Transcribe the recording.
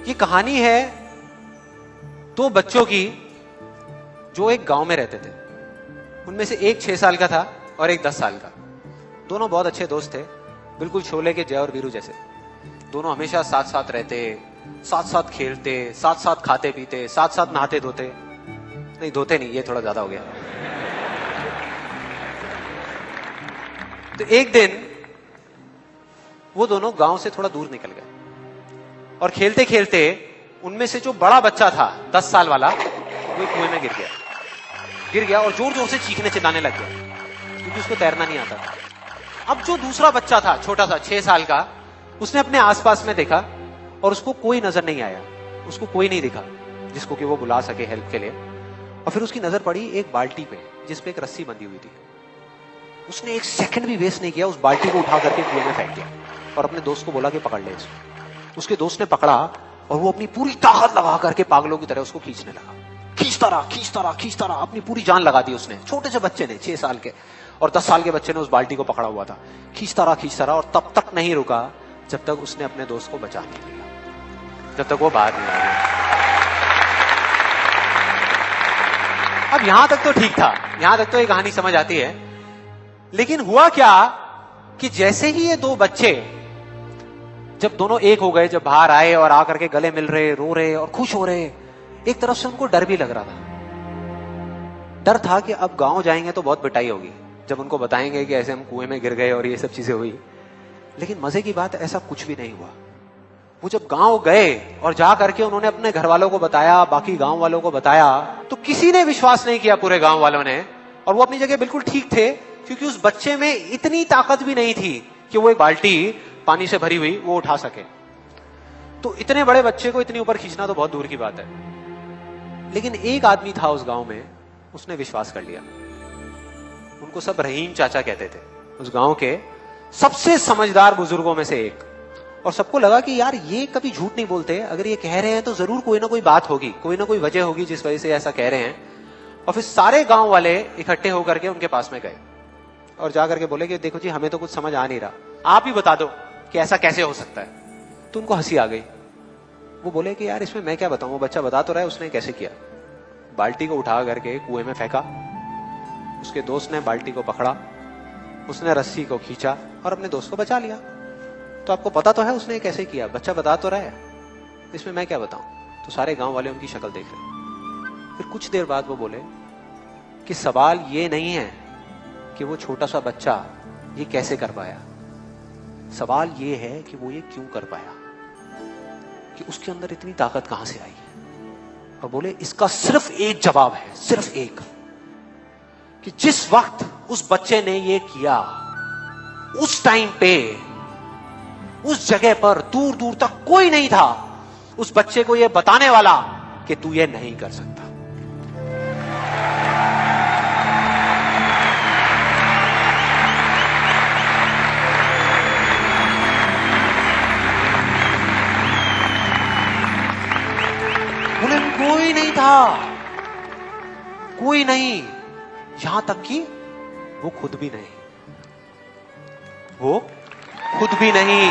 ये कहानी है दो बच्चों की जो एक गांव में रहते थे। उनमें से एक 6 साल का था और एक 10 साल का। दोनों बहुत अच्छे दोस्त थे, बिल्कुल शोले के जय और वीरू जैसे। दोनों हमेशा साथ साथ रहते, साथ साथ खेलते, साथ साथ खाते पीते, साथ साथ नहाते धोते। नहीं धोते नहीं, ये थोड़ा ज्यादा हो गया। तो एक दिन वो दोनों गांव से थोड़ा दूर निकल गए और खेलते खेलते उनमें से जो बड़ा बच्चा था 10 साल वाला, वो कुएं में गिर गया और जोर जोर से चीखने चिल्लाने लग गया क्योंकि उसको तैरना नहीं आता था। अब जो दूसरा बच्चा था छोटा सा 6 साल का, उसने अपने आसपास में देखा और उसको कोई नजर नहीं आया, उसको कोई नहीं दिखा जिसको कि वो बुला सके हेल्प के लिए। और फिर उसकी नजर पड़ी एक बाल्टी पे जिसपे एक रस्सी बंधी हुई थी। उसने एक सेकंड भी वेस्ट नहीं किया, उस बाल्टी को उठा करके कुएं में फेंक दिया और अपने दोस्त को बोला कि पकड़ ले इसको। उसके दोस्त ने पकड़ा और वो अपनी पूरी ताकत लगा करके पागलों की तरह उसको खींचने लगा। खींचता रहा, अपनी पूरी जान लगा दी उसने। छोटे से बच्चे ने, 6 साल के और 10 साल के बच्चे ने उस बाल्टी को पकड़ा हुआ था। खींचता रहा और तब तक नहीं रुका जब तक उसने अपने दोस्त को बचा नहीं लिया, जब तक वो बाहर नहीं आ गया। अब यहां तक तो ठीक था, यहां तक तो ये कहानी समझ आती है। लेकिन हुआ क्या कि जैसे ही ये दो बच्चे जब दोनों एक हो गए, जब बाहर आए और आकर के गले मिल रहे, रो रहे और खुश हो रहे, एक तरफ से उनको डर भी लग रहा था। डर था कि अब गांव जाएंगे तो बहुत पिटाई होगी जब उनको बताएंगे कि ऐसे हम कुएं में गिर गए और ये सब चीजें हुई। लेकिन मजे की बात, ऐसा कुछ भी नहीं हुआ। वो जब गांव गए और जा करके उन्होंने अपने घर वालों को बताया, बाकी गांव वालों को बताया, तो किसी ने विश्वास नहीं किया, पूरे गांव वालों ने। और वो अपनी जगह बिल्कुल ठीक थे क्योंकि उस बच्चे में इतनी ताकत भी नहीं थी कि वो एक बाल्टी पानी से भरी हुई वो उठा सके। तो इतने बड़े बच्चे को इतनी ऊपर खींचना तो बहुत दूर की बात है। लेकिन एक आदमी था उस गांव में, उसने विश्वास कर लिया। उनको सब रहीम चाचा कहते थे, उस गांव के सबसे समझदार बुजुर्गों में से एक। और सबको लगा कि यार ये कभी झूठ नहीं बोलते, अगर ये कह रहे हैं तो जरूर कोई ना कोई बात होगी, कोई ना कोई वजह होगी जिस वजह से ऐसा कह रहे हैं। और फिर सारे गांव वाले इकट्ठे होकर के उनके पास में गए और जाकर के बोले कि देखो जी, हमें तो कुछ समझ आ नहीं रहा, आप ही बता दो कि ऐसा कैसे हो सकता है। तो उनको हंसी आ गई। वो बोले कि यार इसमें मैं क्या बताऊं, वो बच्चा बता तो रहा है उसने कैसे किया। बाल्टी को उठा करके कुएं में फेंका, उसके दोस्त ने बाल्टी को पकड़ा, उसने रस्सी को खींचा और अपने दोस्त को बचा लिया। तो आपको पता तो है उसने कैसे किया, बच्चा बता तो रहा है, इसमें मैं क्या बताऊं। तो सारे गांव वाले उनकी शक्ल देख रहे। फिर कुछ देर बाद वो बोले कि सवाल ये नहीं है कि वो छोटा सा बच्चा ये कैसे कर पाया, सवाल ये है कि वो ये क्यों कर पाया, कि उसके अंदर इतनी ताकत कहां से आई। और बोले इसका सिर्फ एक जवाब है, सिर्फ एक, कि जिस वक्त उस बच्चे ने ये किया, उस टाइम पे उस जगह पर दूर दूर तक कोई नहीं था उस बच्चे को ये बताने वाला कि तू ये नहीं कर सकता। बोले कोई नहीं था, कोई नहीं, यहां तक कि वो खुद भी नहीं, वो खुद भी नहीं।